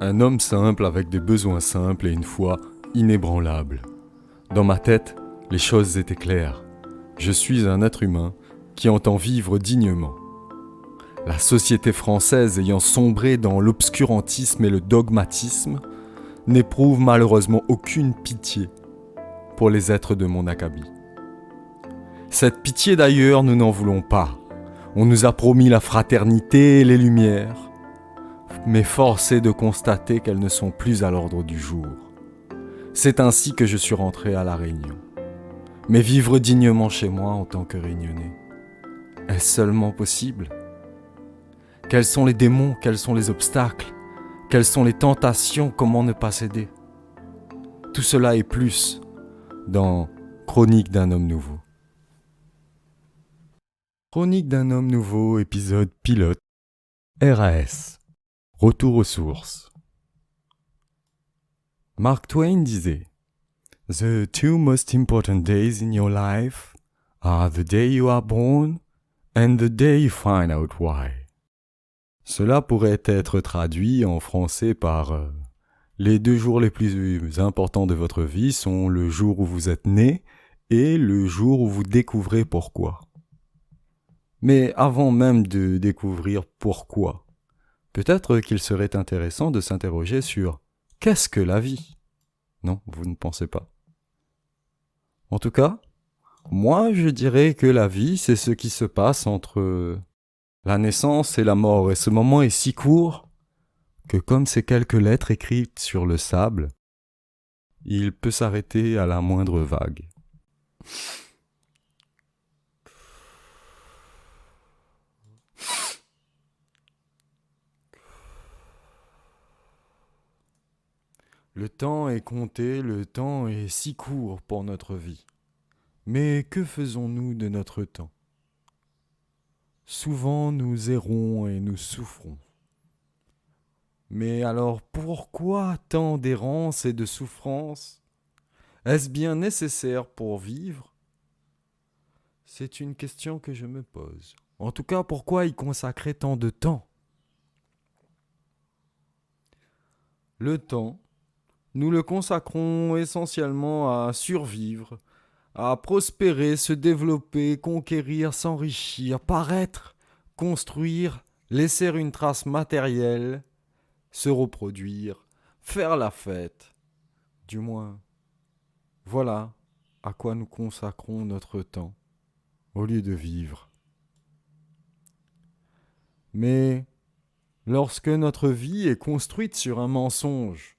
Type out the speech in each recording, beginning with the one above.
Un homme simple avec des besoins simples et une foi inébranlable. Dans ma tête, les choses étaient claires. Je suis un être humain qui entend vivre dignement. La société française ayant sombré dans l'obscurantisme et le dogmatisme n'éprouve malheureusement aucune pitié pour les êtres de mon acabit. Cette pitié d'ailleurs, nous n'en voulons pas. On nous a promis la fraternité et les lumières, mais force est de constater qu'elles ne sont plus à l'ordre du jour. C'est ainsi que je suis rentré à La Réunion. Mais vivre dignement chez moi en tant que Réunionnais, est-ce seulement possible ? Quels sont les démons ? Quels sont les obstacles ? Quelles sont les tentations ? Comment ne pas céder ? Tout cela et plus dans Chronique d'un homme nouveau. Chronique d'un homme nouveau, épisode pilote, RAS, retour aux sources. Mark Twain disait « The two most important days in your life are the day you are born and the day you find out why. » Cela pourrait être traduit en français par les 2 jours les plus importants de votre vie sont le jour où vous êtes né et le jour où vous découvrez pourquoi. Mais avant même de découvrir pourquoi, peut-être qu'il serait intéressant de s'interroger sur qu'est-ce que la vie ? Non, vous ne pensez pas ? En tout cas, moi je dirais que la vie, c'est ce qui se passe entre la naissance et la mort. Et ce moment est si court que comme ces quelques lettres écrites sur le sable, il peut s'arrêter à la moindre vague. Le temps est compté, le temps est si court pour notre vie. Mais que faisons-nous de notre temps ? Souvent nous errons et nous souffrons. Mais alors pourquoi tant d'errance et de souffrance ? Est-ce bien nécessaire pour vivre ? C'est une question que je me pose. En tout cas, pourquoi y consacrer tant de temps ? Le temps, nous le consacrons essentiellement à survivre, à prospérer, se développer, conquérir, s'enrichir, paraître, construire, laisser une trace matérielle, se reproduire, faire la fête. Du moins, voilà à quoi nous consacrons notre temps, au lieu de vivre. Mais lorsque notre vie est construite sur un mensonge,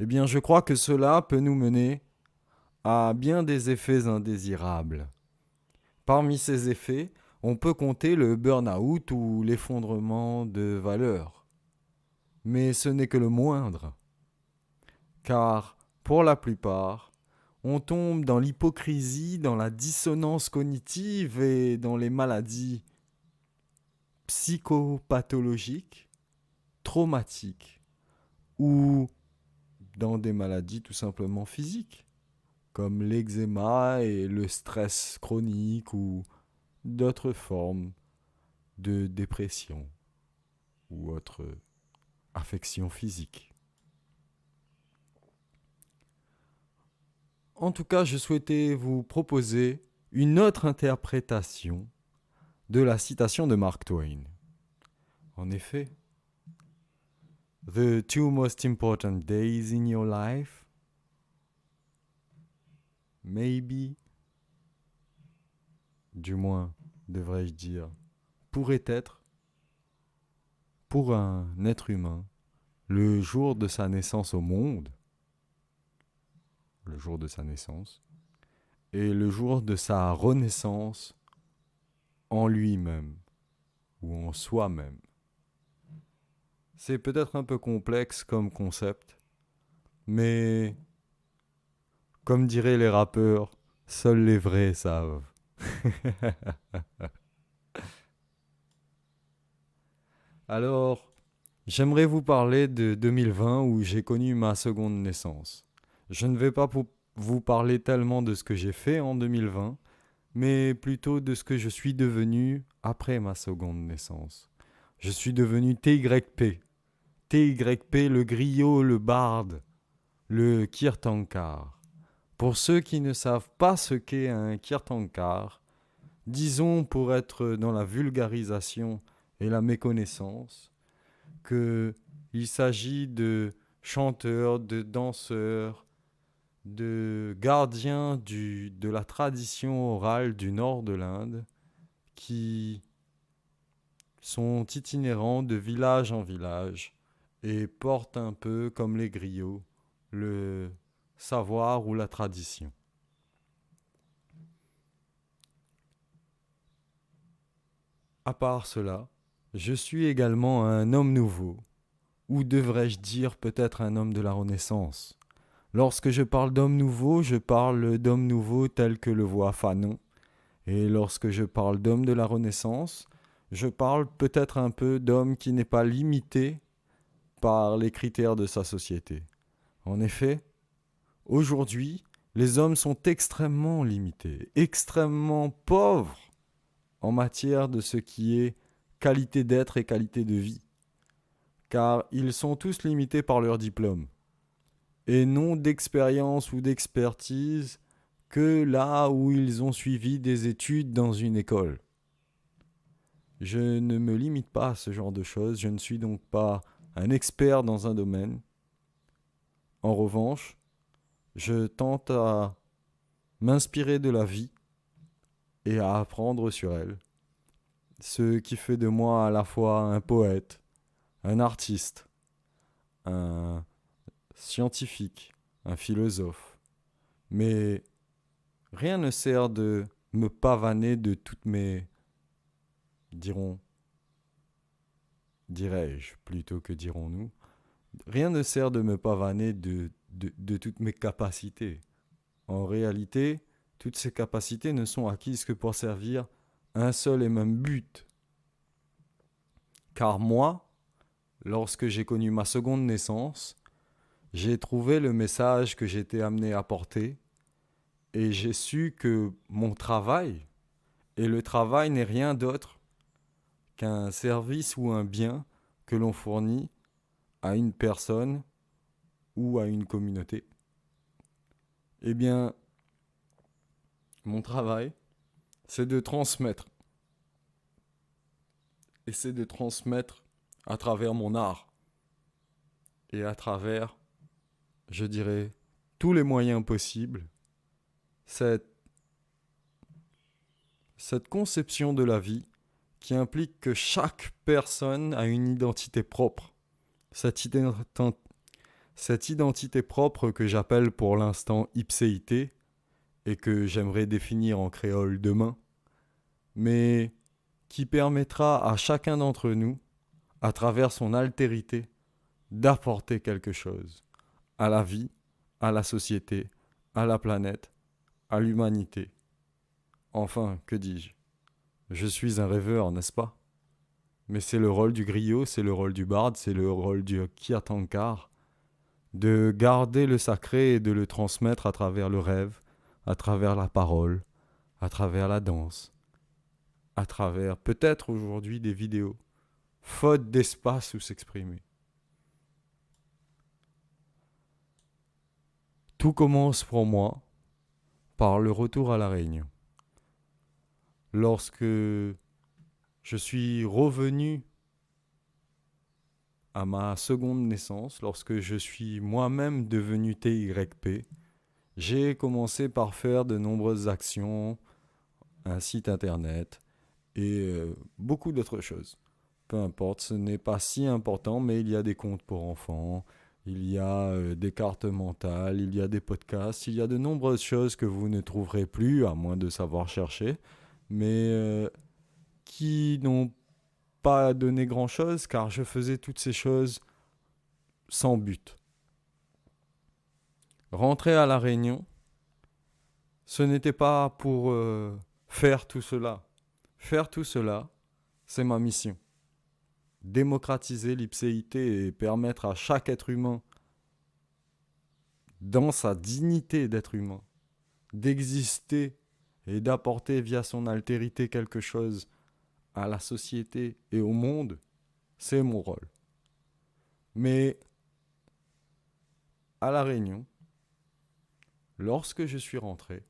eh bien je crois que cela peut nous mener à bien des effets indésirables. Parmi ces effets, on peut compter le burn-out ou l'effondrement de valeurs. Mais ce n'est que le moindre. Car, pour la plupart, on tombe dans l'hypocrisie, dans la dissonance cognitive et dans les maladies psychopathologiques, traumatiques, ou dans des maladies tout simplement physiques, comme l'eczéma et le stress chronique ou d'autres formes de dépression ou autres affections physiques. En tout cas, je souhaitais vous proposer une autre interprétation de la citation de Mark Twain. En effet, The two most important days in your life, maybe, du moins, devrais-je dire, pourrait être, pour un être humain, le jour de sa naissance au monde, le jour de sa naissance, et le jour de sa renaissance en lui-même, ou en soi-même. C'est peut-être un peu complexe comme concept, mais comme diraient les rappeurs, seuls les vrais savent. Alors, j'aimerais vous parler de 2020 où j'ai connu ma seconde naissance. Je ne vais pas vous parler tellement de ce que j'ai fait en 2020, mais plutôt de ce que je suis devenu après ma seconde naissance. Je suis devenu TYP, TYP, le griot, le barde, le kirtankar. Pour ceux qui ne savent pas ce qu'est un kirtankar, disons pour être dans la vulgarisation et la méconnaissance, qu'il s'agit de chanteurs, de danseurs, de gardiens de la tradition orale du nord de l'Inde qui sont itinérants de village en village et portent un peu comme les griots le savoir ou la tradition. À part cela, je suis également un homme nouveau, ou devrais-je dire peut-être un homme de la Renaissance. Lorsque je parle d'homme nouveau, je parle d'homme nouveau tel que le voit Fanon. Et lorsque je parle d'homme de la Renaissance, je parle peut-être un peu d'homme qui n'est pas limité par les critères de sa société. En effet, aujourd'hui, les hommes sont extrêmement limités, extrêmement pauvres en matière de ce qui est qualité d'être et qualité de vie, car ils sont tous limités par leur diplôme, et non d'expérience ou d'expertise que là où ils ont suivi des études dans une école. Je ne me limite pas à ce genre de choses, je ne suis donc pas un expert dans un domaine. En revanche, je tente à m'inspirer de la vie et à apprendre sur elle, ce qui fait de moi à la fois un poète, un artiste, un scientifique, un philosophe. Mais rien ne sert de me pavaner de toutes mes, dirais-je plutôt que dirons-nous, rien ne sert de me pavaner de toutes mes capacités. En réalité, toutes ces capacités ne sont acquises que pour servir un seul et même but. Car moi, lorsque j'ai connu ma seconde naissance, j'ai trouvé le message que j'étais amené à porter et j'ai su que mon travail, et le travail n'est rien d'autre qu'un service ou un bien que l'on fournit à une personne ou à une communauté. Eh bien, mon travail, c'est de transmettre. Et c'est de transmettre à travers mon art et à travers, je dirais, tous les moyens possibles, cette conception de la vie qui implique que chaque personne a une identité propre. Cette identité propre que j'appelle pour l'instant ipséité et que j'aimerais définir en créole demain, mais qui permettra à chacun d'entre nous, à travers son altérité, d'apporter quelque chose à la vie, à la société, à la planète, à l'humanité. Enfin, que dis-je ? Je suis un rêveur, n'est-ce pas ? Mais c'est le rôle du griot, c'est le rôle du barde, c'est le rôle du kirtankar, de garder le sacré et de le transmettre à travers le rêve, à travers la parole, à travers la danse, à travers peut-être aujourd'hui des vidéos, faute d'espace où s'exprimer. Tout commence pour moi par le retour à La Réunion. Lorsque je suis revenu à ma seconde naissance, lorsque je suis moi-même devenu TYP, j'ai commencé par faire de nombreuses actions, un site internet et beaucoup d'autres choses. Peu importe, ce n'est pas si important, mais il y a des comptes pour enfants, il y a des cartes mentales, il y a des podcasts, il y a de nombreuses choses que vous ne trouverez plus, à moins de savoir chercher, mais qui n'ont pas donné grand-chose, car je faisais toutes ces choses sans but. Rentrer à La Réunion, ce n'était pas pour faire tout cela. Faire tout cela, c'est ma mission. Démocratiser l'ipséité et permettre à chaque être humain, dans sa dignité d'être humain, d'exister et d'apporter via son altérité quelque chose à la société et au monde, c'est mon rôle. Mais à La Réunion, lorsque je suis rentré,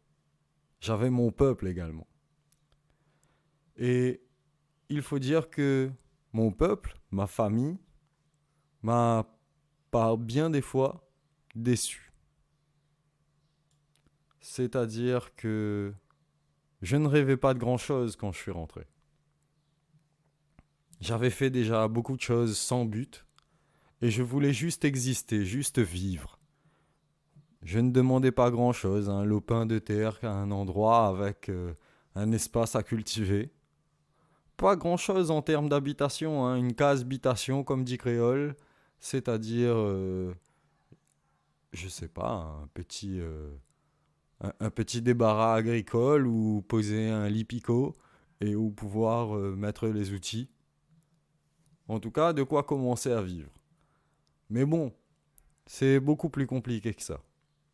j'avais mon peuple également. Et il faut dire que mon peuple, ma famille, m'a par bien des fois déçu. C'est-à-dire que je ne rêvais pas de grand-chose quand je suis rentré. J'avais fait déjà beaucoup de choses sans but et je voulais juste exister, juste vivre. Je ne demandais pas grand-chose, un lopin de terre, un endroit avec un espace à cultiver. Pas grand-chose en termes d'habitation, hein, une case-habitation comme dit Créole, c'est-à-dire, je sais pas, un petit débarras agricole où poser un lit picot et où pouvoir mettre les outils. En tout cas, de quoi commencer à vivre. Mais bon, c'est beaucoup plus compliqué que ça.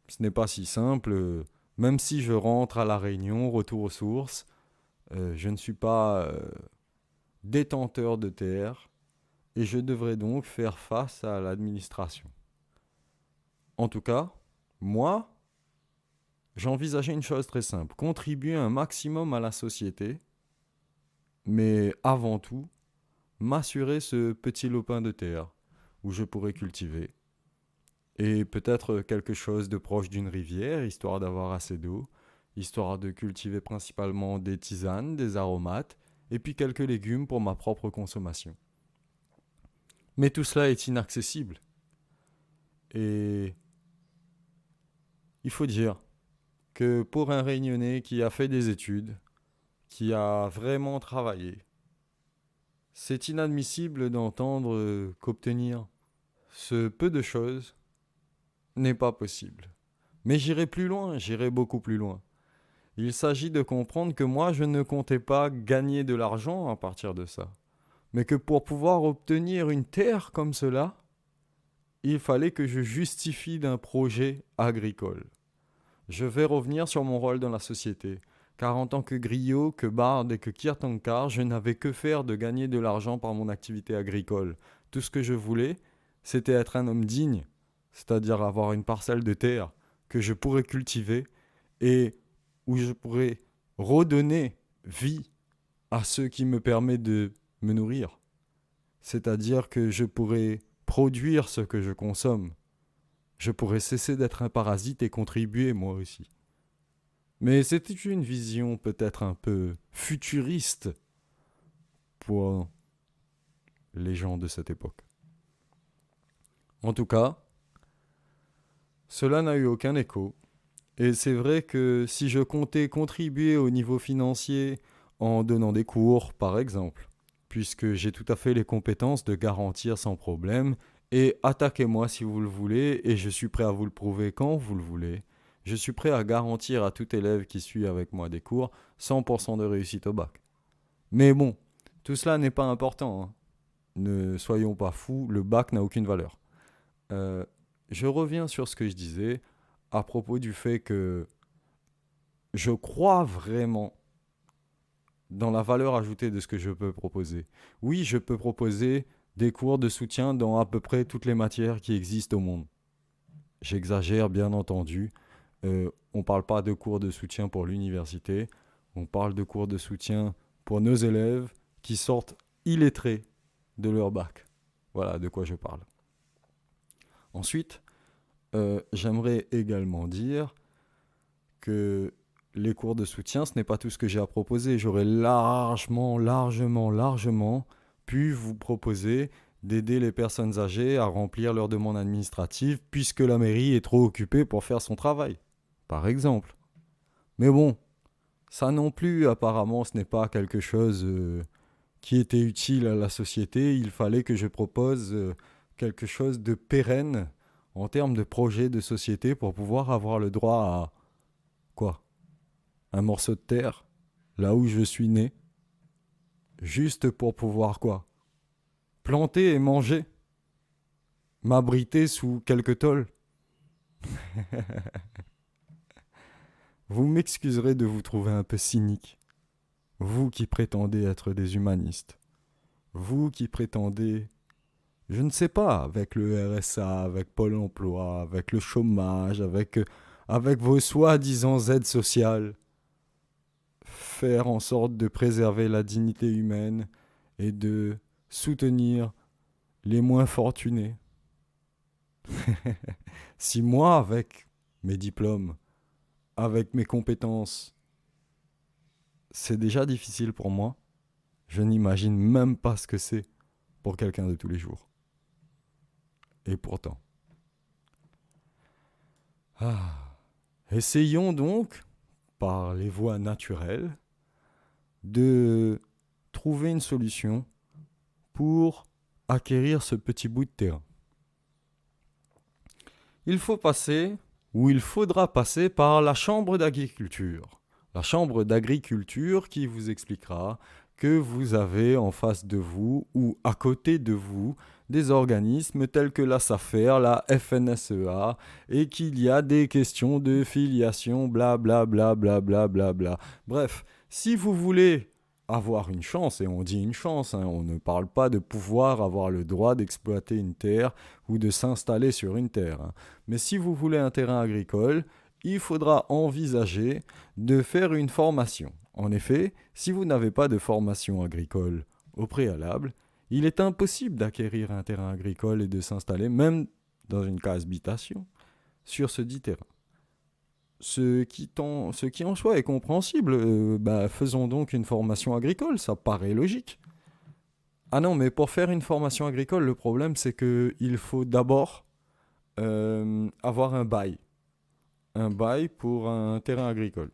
Ce n'est pas si simple. Même si je rentre à La Réunion, retour aux sources, je ne suis pas détenteur de terre et je devrais donc faire face à l'administration. En tout cas, moi, j'envisageais une chose très simple, contribuer un maximum à la société, mais avant tout, m'assurer ce petit lopin de terre où je pourrais cultiver. Et peut-être quelque chose de proche d'une rivière, histoire d'avoir assez d'eau, histoire de cultiver principalement des tisanes, des aromates, et puis quelques légumes pour ma propre consommation. Mais tout cela est inaccessible. Et il faut dire que pour un Réunionnais qui a fait des études, qui a vraiment travaillé, c'est inadmissible d'entendre qu'obtenir ce peu de choses n'est pas possible. Mais j'irai plus loin, j'irai beaucoup plus loin. Il s'agit de comprendre que moi, je ne comptais pas gagner de l'argent à partir de ça. Mais que pour pouvoir obtenir une terre comme cela, il fallait que je justifie d'un projet agricole. Je vais revenir sur mon rôle dans la société, car en tant que griot, que barde et que kirtankar, je n'avais que faire de gagner de l'argent par mon activité agricole. Tout ce que je voulais, c'était être un homme digne, c'est-à-dire avoir une parcelle de terre que je pourrais cultiver et où je pourrais redonner vie à ce qui me permet de me nourrir. C'est-à-dire que je pourrais produire ce que je consomme. Je pourrais cesser d'être un parasite et contribuer moi aussi. Mais c'était une vision peut-être un peu futuriste pour les gens de cette époque. En tout cas, cela n'a eu aucun écho. Et c'est vrai que si je comptais contribuer au niveau financier en donnant des cours, par exemple, puisque j'ai tout à fait les compétences de garantir sans problème, et attaquez-moi si vous le voulez, et je suis prêt à vous le prouver quand vous le voulez, je suis prêt à garantir à tout élève qui suit avec moi des cours 100% de réussite au bac. Mais bon, tout cela n'est pas important, hein. Ne soyons pas fous, le bac n'a aucune valeur. Euh, je reviens sur ce que je disais à propos du fait que je crois vraiment dans la valeur ajoutée de ce que je peux proposer. Oui, je peux proposer des cours de soutien dans à peu près toutes les matières qui existent au monde. J'exagère bien entendu. On ne parle pas de cours de soutien pour l'université, on parle de cours de soutien pour nos élèves qui sortent illettrés de leur bac. Voilà de quoi je parle. Ensuite, j'aimerais également dire que les cours de soutien, ce n'est pas tout ce que j'ai à proposer. J'aurais largement pu vous proposer d'aider les personnes âgées à remplir leurs demandes administratives puisque la mairie est trop occupée pour faire son travail, par exemple. Mais bon, ça non plus, apparemment, ce n'est pas quelque chose qui était utile à la société. Il fallait que je propose quelque chose de pérenne en termes de projet de société pour pouvoir avoir le droit à quoi? Un morceau de terre, là où je suis né, juste pour pouvoir quoi? Planter et manger, m'abriter sous quelques tôles. Vous m'excuserez de vous trouver un peu cynique, vous qui prétendez être des humanistes, vous qui prétendez Je ne sais pas, avec le RSA, avec Pôle emploi, avec le chômage, avec vos soi-disant aides sociales, faire en sorte de préserver la dignité humaine et de soutenir les moins fortunés. Si moi, avec mes diplômes, avec mes compétences, c'est déjà difficile pour moi, je n'imagine même pas ce que c'est pour quelqu'un de tous les jours. Et pourtant. Ah. Essayons donc, par les voies naturelles, de trouver une solution pour acquérir ce petit bout de terrain. Il faut passer, ou il faudra passer par la chambre d'agriculture. La chambre d'agriculture qui vous expliquera que vous avez en face de vous ou à côté de vous des organismes tels que la SAFER, la FNSEA, et qu'il y a des questions de filiation, bla bla bla bla bla bla bla. Bref, si vous voulez avoir une chance, et on dit une chance, on ne parle pas de pouvoir avoir le droit d'exploiter une terre ou de s'installer sur une terre. Mais si vous voulez un terrain agricole, il faudra envisager de faire une formation. En effet, si vous n'avez pas de formation agricole au préalable, il est impossible d'acquérir un terrain agricole et de s'installer, même dans une case habitation, sur ce dit terrain. Ce qui en soi est compréhensible, faisons donc une formation agricole, ça paraît logique. Ah non, mais pour faire une formation agricole, le problème c'est qu'il faut d'abord avoir un bail. Un bail pour un terrain agricole.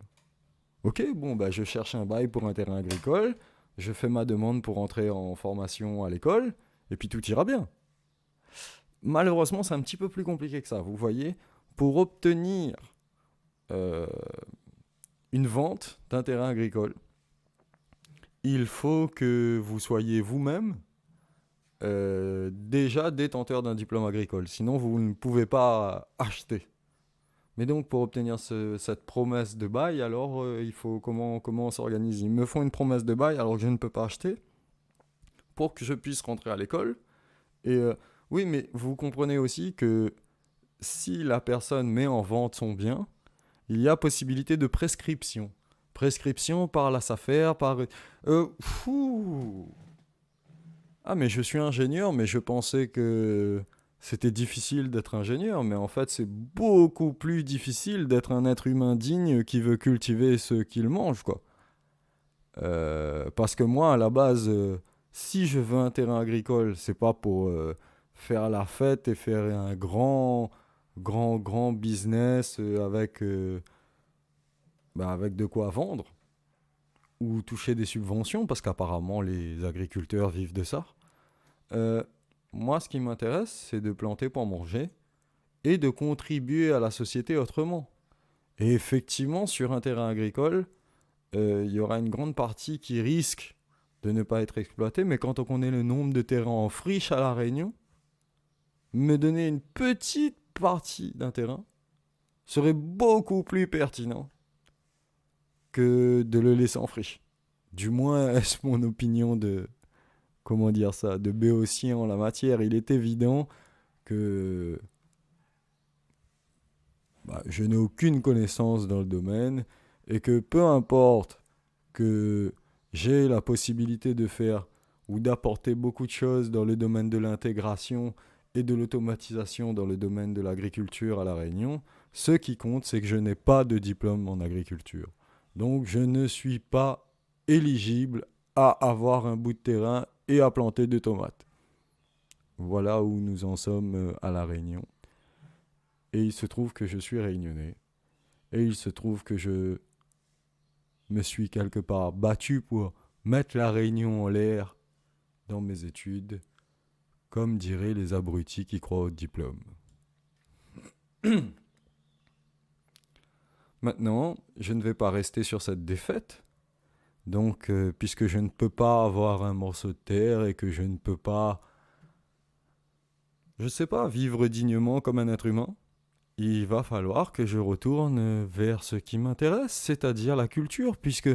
Ok, bon, je cherche un bail pour un terrain agricole, je fais ma demande pour entrer en formation à l'école, et puis tout ira bien. Malheureusement, c'est un petit peu plus compliqué que ça, vous voyez. Pour obtenir une vente d'un terrain agricole, il faut que vous soyez vous-même déjà détenteur d'un diplôme agricole. Sinon, vous ne pouvez pas acheter. Mais donc, pour obtenir cette promesse de bail, alors, il faut comment on s'organise. Ils me font une promesse de bail alors que je ne peux pas acheter pour que je puisse rentrer à l'école. Et oui, mais vous comprenez aussi que si la personne met en vente son bien, il y a possibilité de prescription. Prescription par la SAFER, par... Ah, mais je suis ingénieur, mais je pensais que c'était difficile d'être ingénieur, mais en fait c'est beaucoup plus difficile d'être un être humain digne qui veut cultiver ce qu'il mange, quoi. Parce que moi, à la base, si je veux un terrain agricole, c'est pas pour faire la fête et faire un grand business avec de quoi vendre ou toucher des subventions, parce qu'apparemment les agriculteurs vivent de ça. Euh, Moi, ce qui m'intéresse, c'est de planter pour manger et de contribuer à la société autrement. Et effectivement, sur un terrain agricole, il y aura une grande partie qui risque de ne pas être exploitée, mais quand on connaît le nombre de terrains en friche à La Réunion, me donner une petite partie d'un terrain serait beaucoup plus pertinent que de le laisser en friche. Du moins, est-ce mon opinion de, comment dire ça, de béotien en la matière. Il est évident que je n'ai aucune connaissance dans le domaine et que peu importe que j'ai la possibilité de faire ou d'apporter beaucoup de choses dans le domaine de l'intégration et de l'automatisation dans le domaine de l'agriculture à La Réunion, ce qui compte, c'est que je n'ai pas de diplôme en agriculture. Donc je ne suis pas éligible à avoir un bout de terrain et à planter des tomates. Voilà où nous en sommes à La Réunion. Et il se trouve que je suis réunionnais. Et il se trouve que je me suis quelque part battu pour mettre La Réunion en l'air dans mes études, comme diraient les abrutis qui croient au diplôme. Maintenant, je ne vais pas rester sur cette défaite. Donc, puisque je ne peux pas avoir un morceau de terre et que je ne peux pas, je sais pas, vivre dignement comme un être humain, il va falloir que je retourne vers ce qui m'intéresse, c'est-à-dire la culture, puisque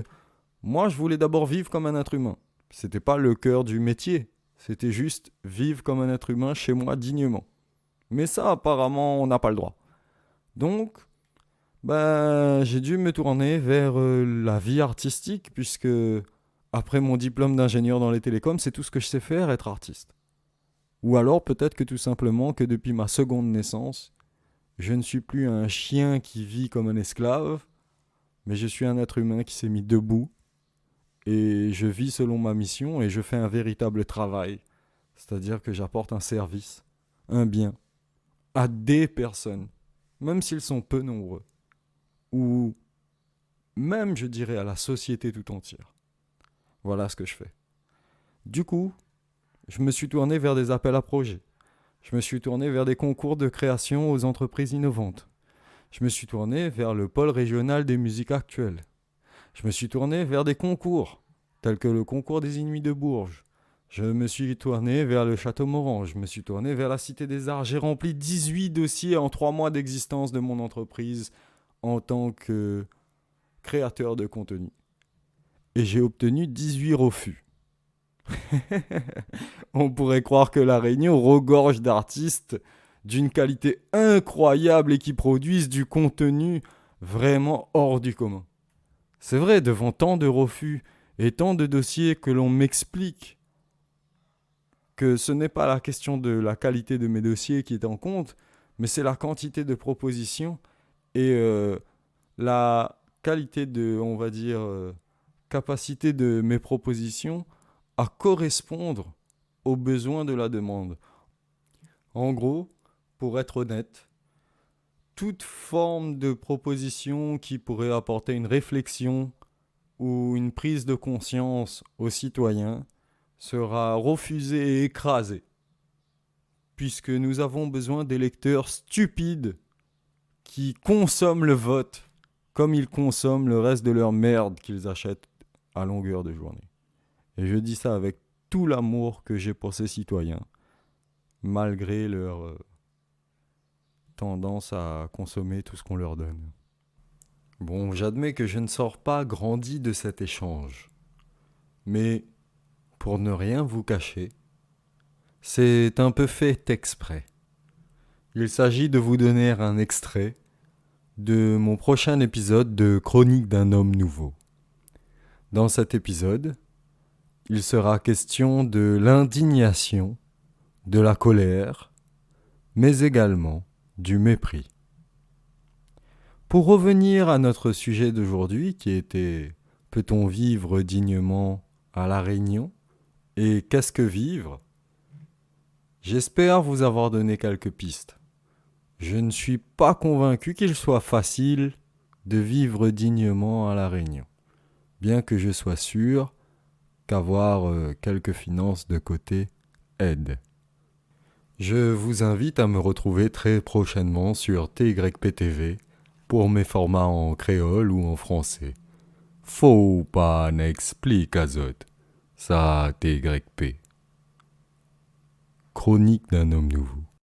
moi, je voulais d'abord vivre comme un être humain. C'était pas le cœur du métier. C'était juste vivre comme un être humain chez moi dignement. Mais ça, apparemment, on n'a pas le droit. Donc, j'ai dû me tourner vers la vie artistique, puisque après mon diplôme d'ingénieur dans les télécoms, c'est tout ce que je sais faire, être artiste. Ou alors peut-être que tout simplement que depuis ma seconde naissance, je ne suis plus un chien qui vit comme un esclave, mais je suis un être humain qui s'est mis debout et je vis selon ma mission et je fais un véritable travail. C'est-à-dire que j'apporte un service, un bien, à des personnes, même s'ils sont peu nombreux, ou même, je dirais, à la société tout entière. Voilà ce que je fais. Du coup, je me suis tourné vers des appels à projets. Je me suis tourné vers des concours de création aux entreprises innovantes. Je me suis tourné vers le pôle régional des musiques actuelles. Je me suis tourné vers des concours, tels que le concours des Inuits de Bourges. Je me suis tourné vers le Château Morand. Je me suis tourné vers la Cité des Arts. J'ai rempli 18 dossiers en 3 mois d'existence de mon entreprise en tant que créateur de contenu. Et j'ai obtenu 18 refus. On pourrait croire que La Réunion regorge d'artistes d'une qualité incroyable et qui produisent du contenu vraiment hors du commun. C'est vrai, devant tant de refus et tant de dossiers que l'on m'explique que ce n'est pas la question de la qualité de mes dossiers qui est en compte, mais c'est la quantité de propositions et la qualité de, on va dire, capacité de mes propositions à correspondre aux besoins de la demande. En gros, pour être honnête, toute forme de proposition qui pourrait apporter une réflexion ou une prise de conscience aux citoyens sera refusée et écrasée, puisque nous avons besoin d'électeurs stupides qui consomment le vote comme ils consomment le reste de leur merde qu'ils achètent à longueur de journée. Et je dis ça avec tout l'amour que j'ai pour ces citoyens, malgré leur tendance à consommer tout ce qu'on leur donne. Bon, j'admets que je ne sors pas grandi de cet échange, mais pour ne rien vous cacher, c'est un peu fait exprès. Il s'agit de vous donner un extrait de mon prochain épisode de Chronique d'un homme nouveau. Dans cet épisode, il sera question de l'indignation, de la colère, mais également du mépris. Pour revenir à notre sujet d'aujourd'hui qui était « Peut-on vivre dignement à La Réunion ?» et « Qu'est-ce que vivre ?» J'espère vous avoir donné quelques pistes. Je ne suis pas convaincu qu'il soit facile de vivre dignement à La Réunion, bien que je sois sûr qu'avoir quelques finances de côté aide. Je vous invite à me retrouver très prochainement sur TYPTV pour mes formats en créole ou en français. Faut pas n'explique azot. Ça TYP. Chronique d'un homme nouveau.